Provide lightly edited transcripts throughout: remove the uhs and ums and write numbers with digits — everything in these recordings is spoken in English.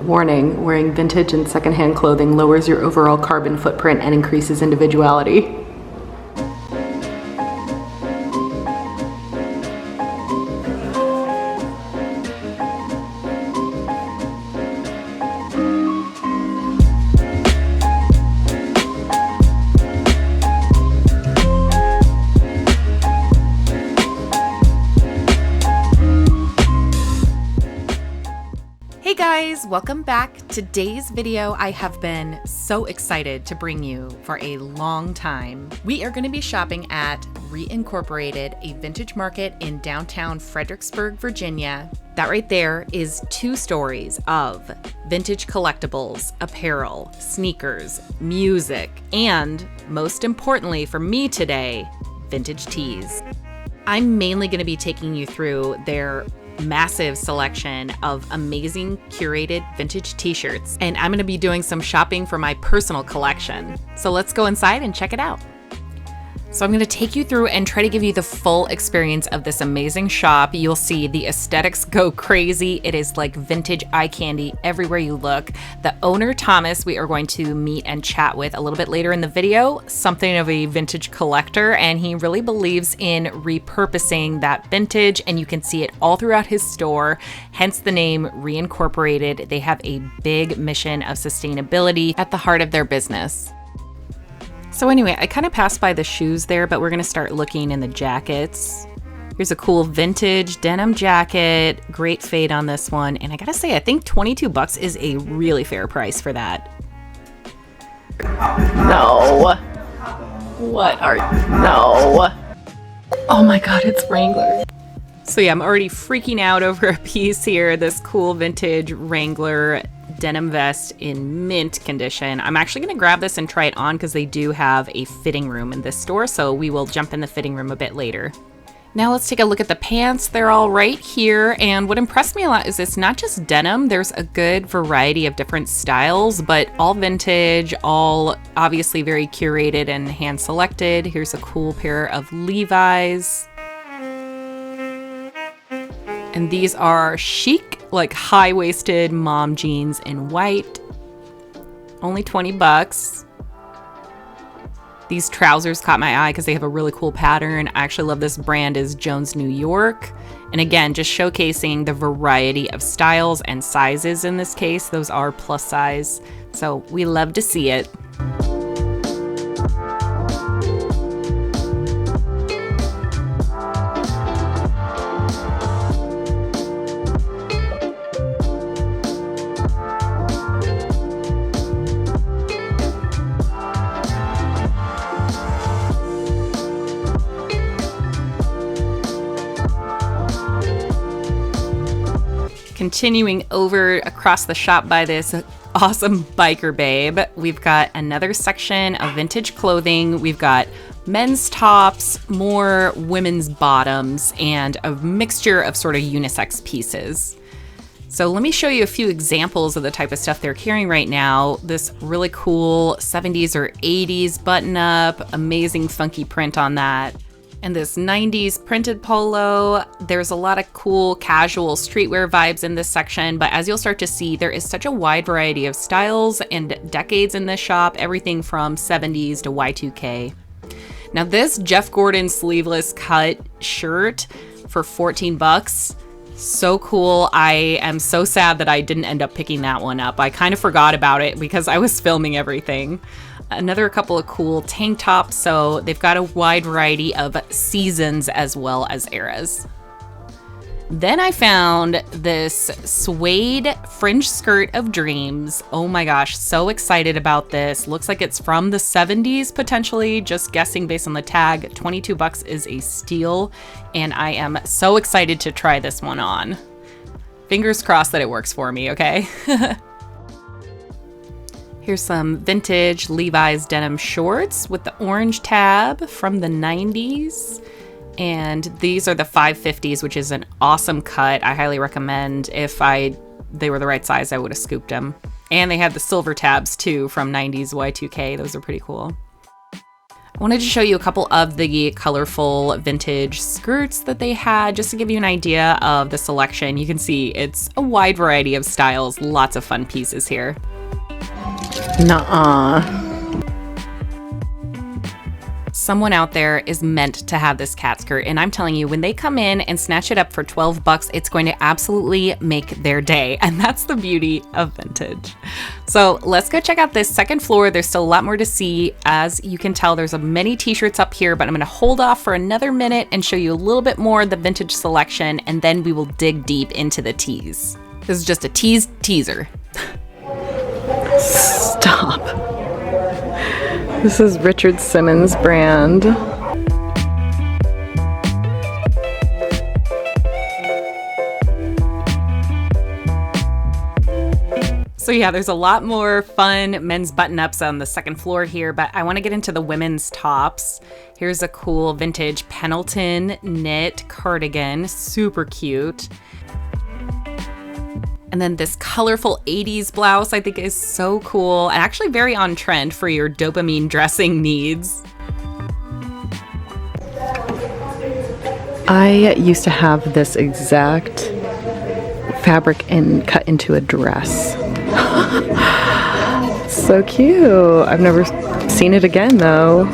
Warning, wearing vintage and secondhand clothing lowers your overall carbon footprint and increases individuality. Hey guys, welcome back. Today's video I have been so excited to bring you for a long time. We are going to be shopping at Reincorporated, a vintage market in downtown Fredericksburg, Virginia. That right there is 2 stories of vintage collectibles, apparel, sneakers, music, and most importantly for me today, vintage tees. I'm mainly going to be taking you through their massive selection of amazing curated vintage t-shirts, and I'm going to be doing some shopping for my personal collection. So let's go inside and check it out. So I'm going to take you through and try to give you the full experience of this amazing shop. You'll see the aesthetics go crazy. It is like vintage eye candy everywhere you look. The owner, Thomas, we are going to meet and chat with a little bit later in the video, something of a vintage collector, and he really believes in repurposing that vintage, and you can see it all throughout his store, hence the name Reincorporated. They have a big mission of sustainability at the heart of their business. So anyway, I kind of passed by the shoes there, but we're going to start looking in the jackets. Here's a cool vintage denim jacket, great fade on this one. And I gotta say, I think 22 bucks is a really fair price for that. No. No. Oh my God, it's Wrangler. So yeah, I'm already freaking out over a piece here. This cool vintage Wrangler denim vest in mint condition. I'm actually going to grab this and try it on because they do have a fitting room in this store, so we will jump in the fitting room a bit later. Now let's take a look at the pants. They're all right here, and what impressed me a lot is it's not just denim. There's a good variety of different styles, but all vintage, all obviously very curated and hand selected. Here's a cool pair of Levi's. And these are chic, like high-waisted mom jeans in white. Only 20 bucks. These trousers caught my eye because they have a really cool pattern. I actually love this brand is Jones, New York. And again, just showcasing the variety of styles and sizes in this case. Those are plus size, so we love to see it. Continuing over across the shop by this awesome biker babe, we've got another section of vintage clothing. We've got men's tops, more women's bottoms, and a mixture of sort of unisex pieces. So let me show you a few examples of the type of stuff they're carrying right now. This really cool 70s or 80s button up, amazing funky print on that. And this 90s printed polo. There's a lot of cool casual streetwear vibes in this section, but as you'll start to see, there is such a wide variety of styles and decades in this shop, everything from 70s to Y2K. Now this Jeff Gordon sleeveless cut shirt for 14 bucks, so cool. I am so sad that I didn't end up picking that one up. I kind of forgot about it because I was filming everything. Another couple of cool tank tops, so they've got a wide variety of seasons as well as eras. Then I found this suede fringe skirt of dreams. Oh my gosh, so excited about this. Looks like it's from the 70s potentially, just guessing based on the tag. 22 bucks is a steal, and I am so excited to try this one on. Fingers crossed that it works for me, okay? Here's some vintage Levi's denim shorts with the orange tab from the 90s. And these are the 550s, which is an awesome cut. I highly recommend. If they were the right size, I would have scooped them. And they had the silver tabs too from 90s Y2K. Those are pretty cool. wanted to show you a couple of the colorful vintage skirts that they had, just to give you an idea of the selection. You can see it's a wide variety of styles, lots of fun pieces here. Nuh-uh. Someone out there is meant to have this cat skirt, and I'm telling you, when they come in and snatch it up for 12 bucks, it's going to absolutely make their day, and that's the beauty of vintage. So let's go check out this second floor. There's still a lot more to see. As you can tell, there's many t-shirts up here, but I'm gonna hold off for another minute and show you a little bit more of the vintage selection, and then we will dig deep into the tees. This is just a teaser. Stop. This is Richard Simmons brand. So yeah, there's a lot more fun men's button-ups on the second floor here, but I want to get into the women's tops. Here's a cool vintage Pendleton knit cardigan, super cute. And then this colorful 80s blouse I think is so cool and actually very on trend for your dopamine dressing needs. I used to have this exact fabric and cut into a dress. So cute. I've never seen it again though.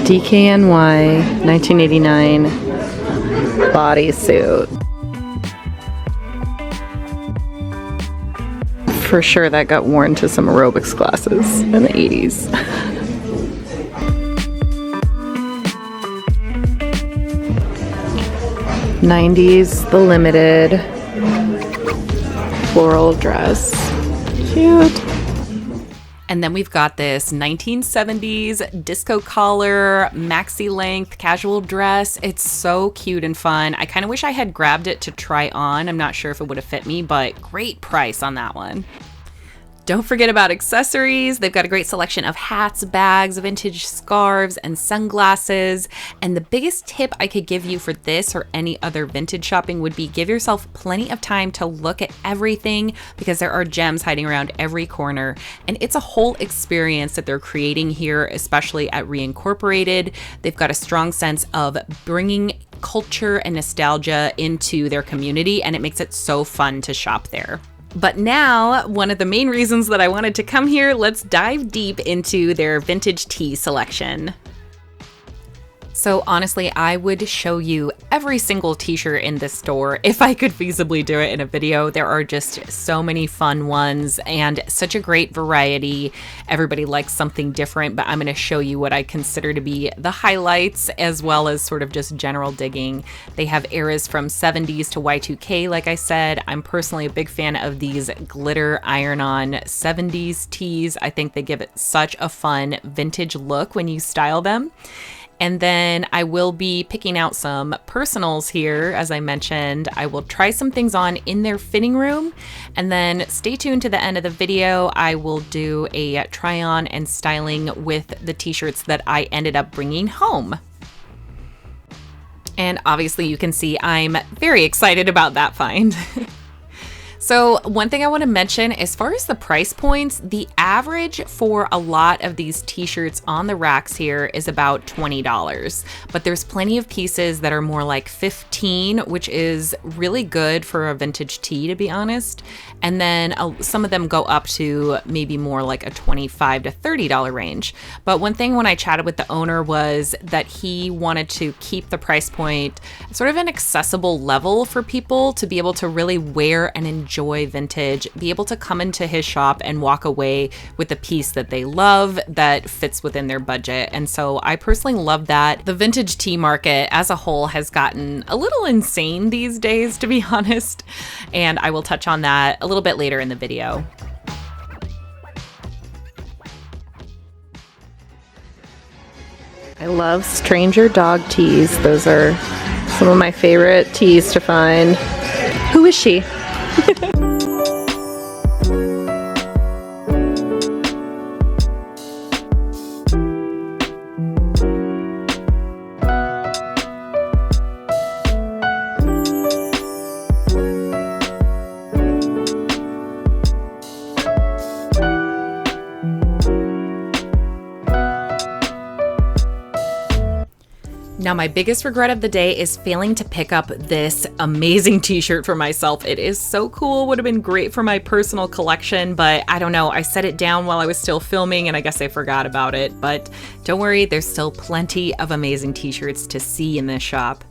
DKNY 1989 bodysuit. For sure that got worn to some aerobics classes in the 80s. '90s, the limited floral dress. Cute. And then we've got this 1970s disco collar, maxi length, casual dress. It's so cute and fun. I kind of wish I had grabbed it to try on. I'm not sure if it would have fit me, but great price on that one. Don't forget about accessories. They've got a great selection of hats, bags, vintage scarves, and sunglasses. And the biggest tip I could give you for this or any other vintage shopping would be give yourself plenty of time to look at everything, because there are gems hiding around every corner. And it's a whole experience that they're creating here, especially at Reincorporated. They've got a strong sense of bringing culture and nostalgia into their community, and it makes it so fun to shop there. But now, one of the main reasons that I wanted to come here, let's dive deep into their vintage tee selection. So honestly, I would show you every single t-shirt in this store if I could feasibly do it in a video. There are just so many fun ones and such a great variety. Everybody likes something different, but I'm going to show you what I consider to be the highlights, as well as sort of just general digging. They have eras from 70s to Y2K, like I said. I'm personally a big fan of these glitter iron-on 70s tees. I think they give it such a fun vintage look when you style them. And then I will be picking out some personals here. As I mentioned, I will try some things on in their fitting room, and then stay tuned to the end of the video. I will do a try on and styling with the t-shirts that I ended up bringing home. And obviously you can see I'm very excited about that find. So one thing I want to mention, as far as the price points, the average for a lot of these t-shirts on the racks here is about $20, but there's plenty of pieces that are more like $15, which is really good for a vintage tee, to be honest. And then some of them go up to maybe more like a $25 to $30 range. But one thing when I chatted with the owner was that he wanted to keep the price point sort of an accessible level for people to be able to really wear and enjoy vintage, be able to come into his shop and walk away with a piece that they love that fits within their budget. And so I personally love that. The vintage tee market as a whole has gotten a little insane these days, to be honest, and I will touch on that a little bit later in the video. I love stranger dog tees. Those are some of my favorite tees to find. Who is she? Now, my biggest regret of the day is failing to pick up this amazing t-shirt for myself. It is so cool, would have been great for my personal collection, but I don't know, I set it down while I was still filming and I guess I forgot about it. But don't worry, there's still plenty of amazing t-shirts to see in this shop.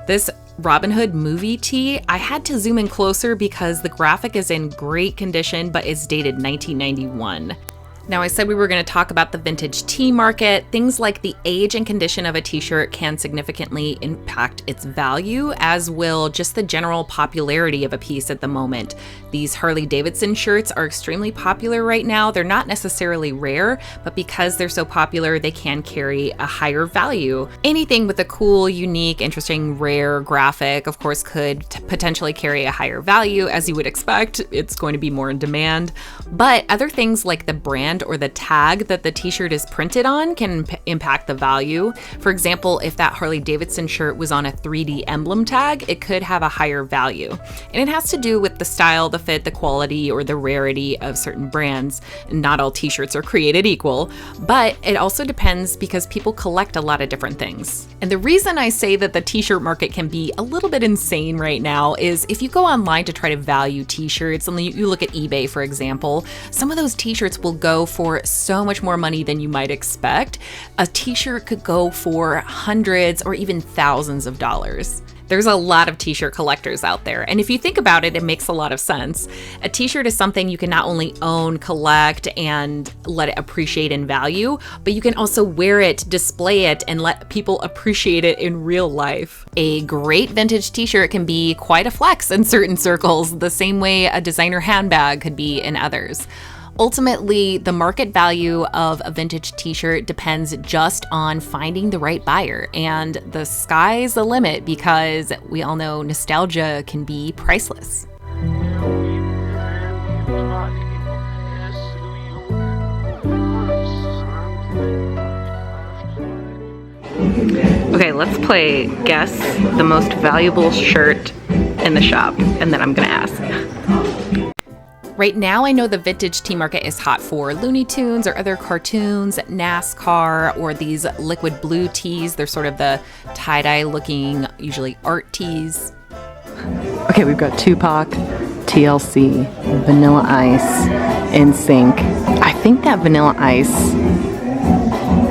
This Robin Hood movie tee, I had to zoom in closer because the graphic is in great condition, but it's dated 1991. Now, I said we were going to talk about the vintage tee market. Things like the age and condition of a t-shirt can significantly impact its value, as will just the general popularity of a piece at the moment. These Harley Davidson shirts are extremely popular right now. They're not necessarily rare, but because they're so popular, they can carry a higher value. Anything with a cool, unique, interesting, rare graphic, of course, could potentially carry a higher value. As you would expect, it's going to be more in demand. But other things like the brand or the tag that the t-shirt is printed on can impact the value. For example, if that Harley Davidson shirt was on a 3D emblem tag, it could have a higher value. And it has to do with the style, the fit, the quality, or the rarity of certain brands. And not all t-shirts are created equal, but it also depends because people collect a lot of different things. And the reason I say that the t-shirt market can be a little bit insane right now is if you go online to try to value t-shirts, and you look at eBay, for example, some of those t-shirts will go for so much more money than you might expect. A t-shirt could go for hundreds or even thousands of dollars. There's a lot of t-shirt collectors out there, and if you think about it, it makes a lot of sense. A t-shirt is something you can not only own, collect, and let it appreciate in value, but you can also wear it, display it, and let people appreciate it in real life. A great vintage t-shirt can be quite a flex in certain circles, the same way a designer handbag could be in others. Ultimately, the market value of a vintage t-shirt depends just on finding the right buyer, and the sky's the limit because we all know nostalgia can be priceless. Okay, let's play guess the most valuable shirt in the shop, and then I'm gonna ask. Right now, I know the vintage tee market is hot for Looney Tunes or other cartoons, NASCAR, or these liquid blue tees. They're sort of the tie-dye looking, usually art tees. Okay, we've got Tupac, TLC, Vanilla Ice, NSYNC. I think that Vanilla Ice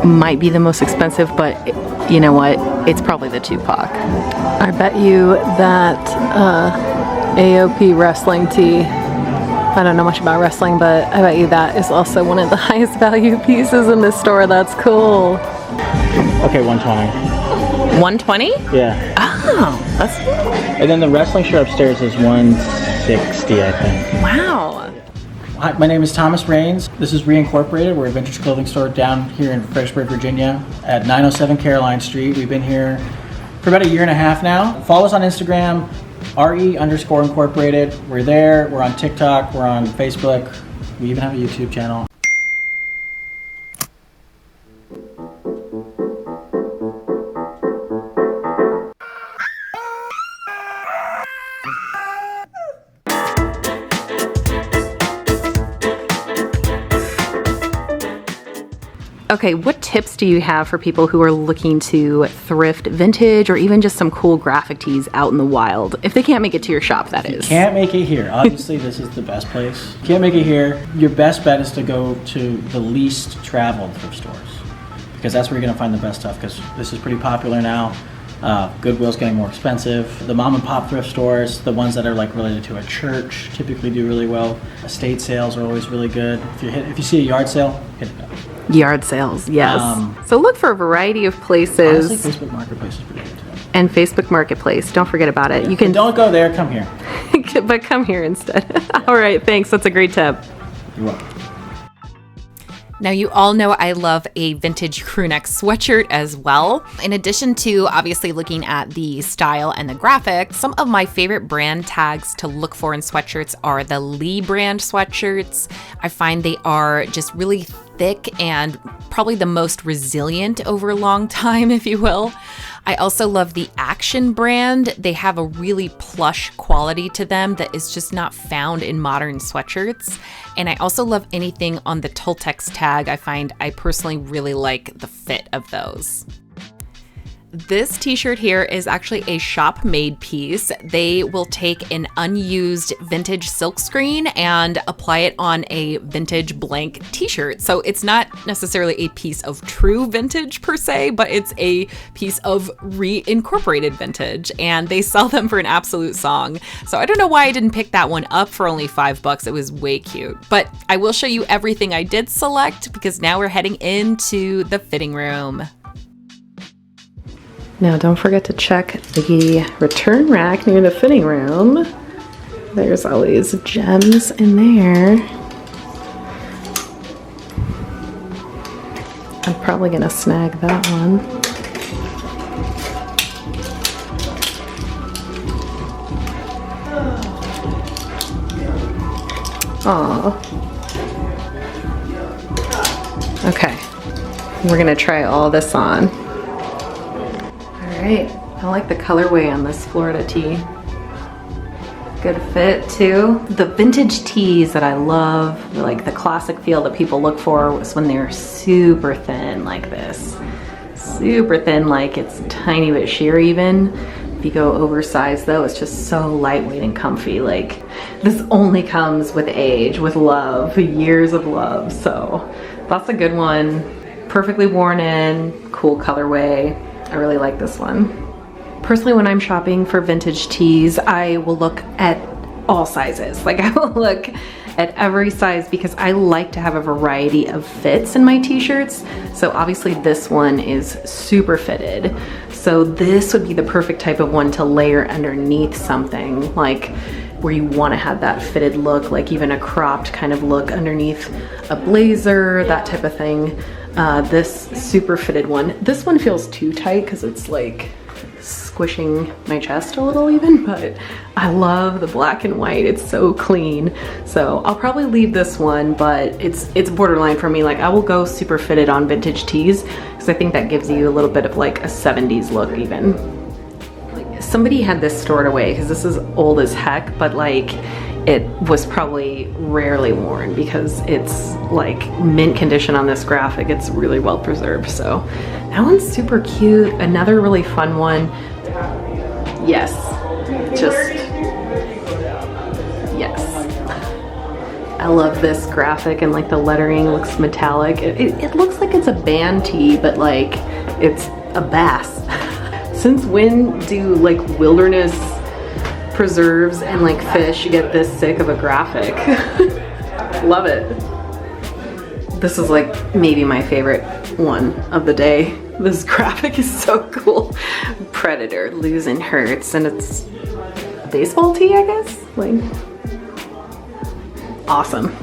might be the most expensive, but you know what? It's probably the Tupac. I bet you that AOP wrestling tee, I don't know much about wrestling, but I bet you that is also one of the highest value pieces in this store. That's cool. Okay, 120. 120? Yeah. Oh, that's... And then the wrestling shirt upstairs is 160, I think. Wow. Hi, my name is Thomas Raines. This is Reincorporated. We're a vintage clothing store down here in Fredericksburg, Virginia at 907 Caroline Street. We've been here for about a year and a half now. Follow us on Instagram, RE_Incorporated. We're there. We're on TikTok. We're on Facebook. We even have a YouTube channel. Okay, what tips do you have for people who are looking to thrift vintage or even just some cool graphic tees out in the wild? If they can't make it to your shop, that is. Can't make it here. Obviously, this is the best place. Can't make it here. Your best bet is to go to the least traveled thrift stores, because that's where you're going to find the best stuff, because this is pretty popular now. Goodwill's getting more expensive. The mom and pop thrift stores, the ones that are like related to a church, typically do really well. Estate sales are always really good. If you see a yard sale, hit it up. Yard sales, yes. So look for a variety of places. Honestly, Facebook Marketplace is pretty good too. And Facebook Marketplace, don't forget about it. Yeah. You can Don't go there, come here. but come here instead. All right, thanks. That's a great tip. You're welcome. Now, you all know I love a vintage crew neck sweatshirt as well. In addition to obviously looking at the style and the graphic, some of my favorite brand tags to look for in sweatshirts are the Lee brand sweatshirts. I find they are just really thick and probably the most resilient over a long time, if you will. I also love the Action brand. They have a really plush quality to them that is just not found in modern sweatshirts. And I also love anything on the Tultex tag. I personally really like the fit of those. This t-shirt here is actually a shop made piece. They will take an unused vintage silk screen and apply it on a vintage blank t-shirt. So it's not necessarily a piece of true vintage per se, but it's a piece of reincorporated vintage, and they sell them for an absolute song. So I don't know why I didn't pick that one up for only $5. It was way cute. But I will show you everything I did select because now we're heading into the fitting room. Now don't forget to check the return rack near the fitting room. There's always gems in there. I'm probably gonna snag that one. Aw. Okay, we're gonna try all this on. Alright, I like the colorway on this Florida tee. Good fit too. The vintage tees that I love, like the classic feel that people look for, was when they're super thin like this. Super thin, like it's a tiny bit sheer even. If you go oversized though, it's just so lightweight and comfy. Like this only comes with age, with love, years of love. So that's a good one. Perfectly worn in, cool colorway. I really like this one. Personally, when I'm shopping for vintage tees, I will look at all sizes. Like I will look at every size because I like to have a variety of fits in my t-shirts. So obviously this one is super fitted. So this would be the perfect type of one to layer underneath something, like where you want to have that fitted look, like even a cropped kind of look underneath a blazer, that type of thing. This super fitted one. This one feels too tight because it's like squishing my chest a little even, but I love the black and white. It's so clean. So I'll probably leave this one, but it's borderline for me. Like I will go super fitted on vintage tees because I think that gives you a little bit of like a 70s look even. Like somebody had this stored away because this is old as heck, but like it was probably rarely worn because it's like mint condition on this graphic. It's really well preserved. So that one's super cute. Another really fun one. Yes, just yes. I love this graphic and like the lettering looks metallic. It looks like it's a band tee, but like it's a bass. Since when do like wilderness preserves and like fish get this sick of a graphic? Love it. This is like maybe my favorite one of the day. This graphic is so cool. Predator losing hurts, and it's a baseball tee, I guess. Like awesome.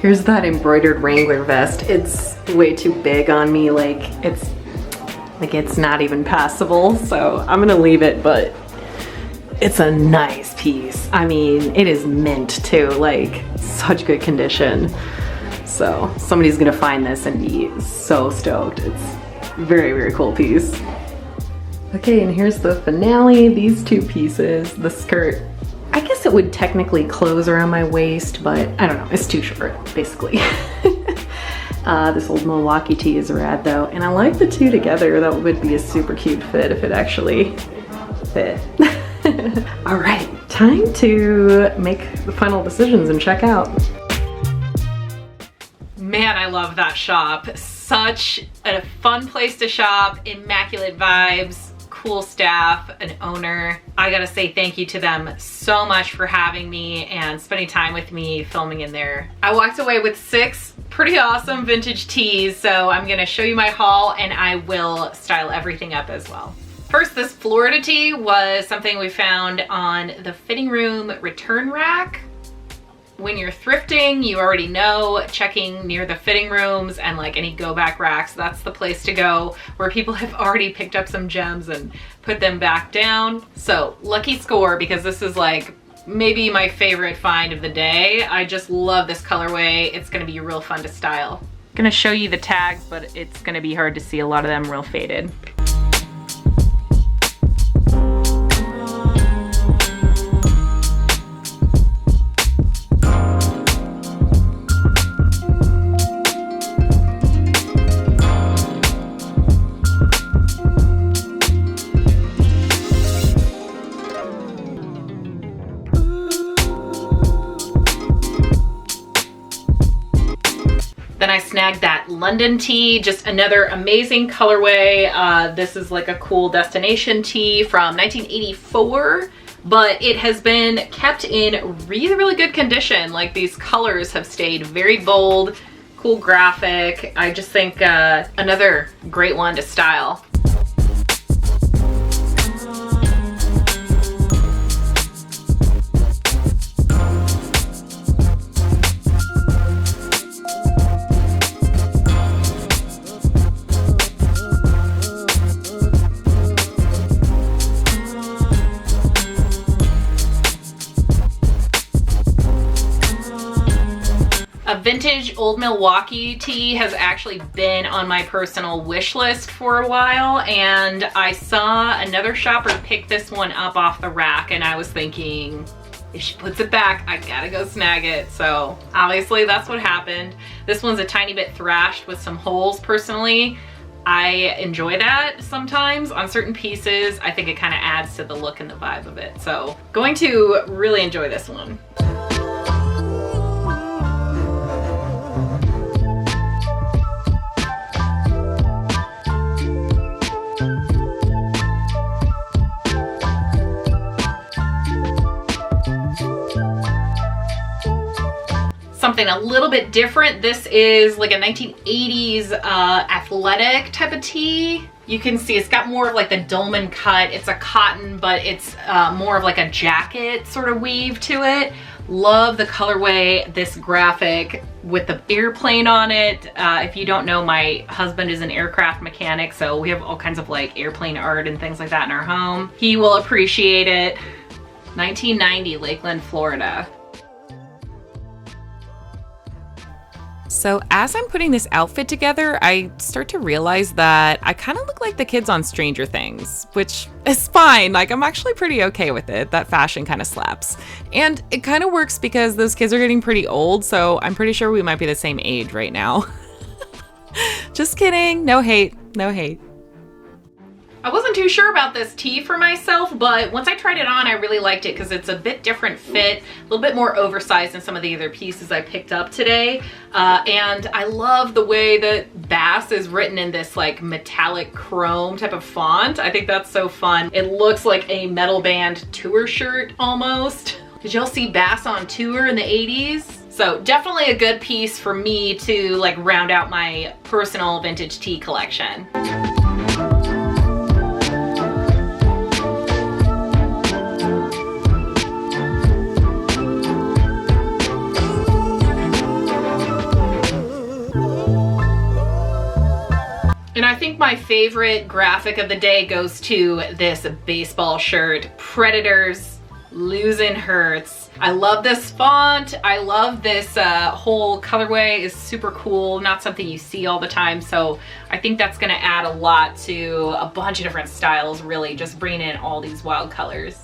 Here's that embroidered Wrangler vest. It's way too big on me. Like it's not even passable. So I'm gonna leave it, but it's a nice piece. I mean, it is mint too, like such good condition. So somebody's gonna find this and be so stoked. It's a very, very cool piece. Okay, and here's the finale. These two pieces, the skirt, I guess it would technically close around my waist, but I don't know, it's too short, basically. This old Milwaukee tee is rad though, and I like the two together. That would be a super cute fit if it actually fit. All right, time to make the final decisions and check out. Man, I love that shop. Such a fun place to shop, immaculate vibes, cool staff, an owner. I gotta say thank you to them so much for having me and spending time with me filming in there. I walked away with 6 pretty awesome vintage tees, so I'm gonna show you my haul and I will style everything up as well. First, this Florida tee was something we found on the fitting room return rack. When you're thrifting, you already know checking near the fitting rooms and like any go back racks, that's the place to go where people have already picked up some gems and put them back down. So lucky score, because this is like maybe my favorite find of the day. I just love this colorway. It's gonna be real fun to style. I'm gonna show you the tags, but it's gonna be hard to see, a lot of them real faded. London tee, just another amazing colorway. This is like a cool destination tee from 1984, but it has been kept in really, really good condition. Like, these colors have stayed very bold, cool graphic. I just think another great one to style. A vintage Old Milwaukee tee has actually been on my personal wish list for a while, and I saw another shopper pick this one up off the rack, and I was thinking, if she puts it back, I gotta go snag it. So obviously that's what happened. This one's a tiny bit thrashed with some holes. Personally, I enjoy that sometimes on certain pieces. I think it kind of adds to the look and the vibe of it. So going to really enjoy this one. Something a little bit different. This is like a 1980s athletic type of tee. You can see it's got more of like the dolman cut. It's a cotton, but it's more of like a jacket sort of weave to it. Love the colorway, this graphic with the airplane on it. If you don't know, my husband is an aircraft mechanic, so we have all kinds of like airplane art and things like that in our home. He will appreciate it. 1990, Lakeland, Florida. So as I'm putting this outfit together, I start to realize that I kind of look like the kids on Stranger Things, which is fine. Like, I'm actually pretty okay with it. That fashion kind of slaps. And it kind of works because those kids are getting pretty old, so I'm pretty sure we might be the same age right now. Just kidding. No hate. No hate. I wasn't too sure about this tee for myself, but once I tried it on, I really liked it because it's a bit different fit, a little bit more oversized than some of the other pieces I picked up today. And I love the way that Bass is written in this like metallic chrome type of font. I think that's so fun. It looks like a metal band tour shirt almost. Did y'all see Bass on tour in the 80s? So definitely a good piece for me to like round out my personal vintage tee collection. And I think my favorite graphic of the day goes to this baseball shirt, Predators Losing Hurts. I love this font. I love this whole colorway is super cool. Not something you see all the time. So I think that's gonna add a lot to a bunch of different styles, really just bringing in all these wild colors.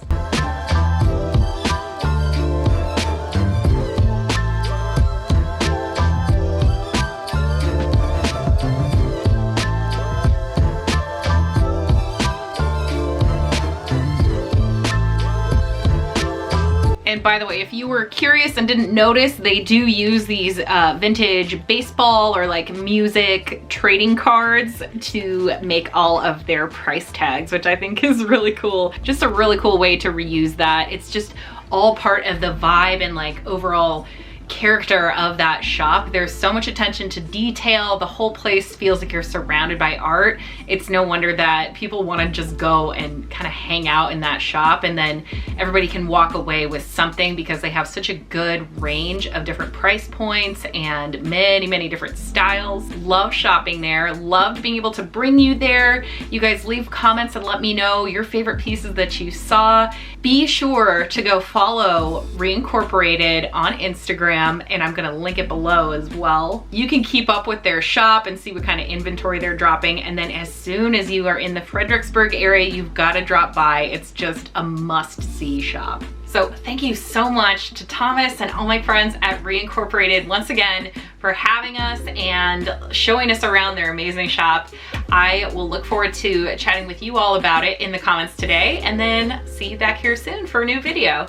And by the way, if you were curious and didn't notice, they do use these vintage baseball or like music trading cards to make all of their price tags, which I think is really cool. Just a really cool way to reuse that. It's just all part of the vibe and like overall character of that shop. There's so much attention to detail. The whole place feels like you're surrounded by art. It's no wonder that people want to just go and kind of hang out in that shop, and then everybody can walk away with something because they have such a good range of different price points and many, many different styles. Love shopping there. Loved being able to bring you there. You guys leave comments and let me know your favorite pieces that you saw. Be sure to go follow Reincorporated on Instagram, and I'm gonna link it below as well. You can keep up with their shop and see what kind of inventory they're dropping, and then as soon as you are in the Fredericksburg area, you've got to drop by. It's just a must-see shop. So thank you so much to Thomas and all my friends at Reincorporated once again for having us and showing us around their amazing shop. I will look forward to chatting with you all about it in the comments today, and then see you back here soon for a new video.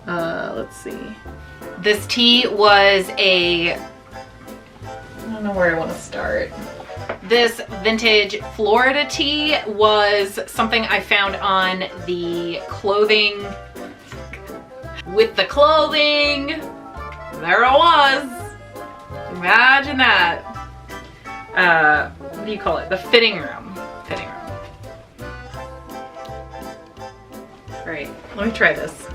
Let's see. This tee was a, I don't know where I want to start. This vintage Florida tee was something I found on the clothing, with the clothing, there it was. Imagine that. What do you call it? The fitting room. Fitting room. All right, let me try this.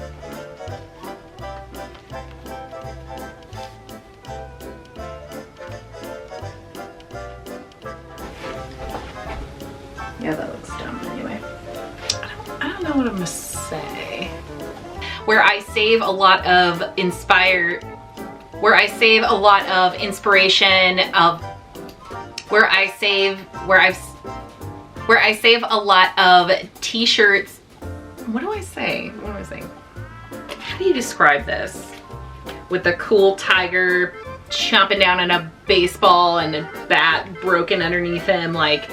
Yeah, that looks dumb anyway. I don't know what I'm gonna say. Where I save a lot of inspiration of, where I save a lot of t-shirts. What do I say? What am I saying? How do you describe this? With the cool tiger chomping down on a baseball and a bat broken underneath him, like,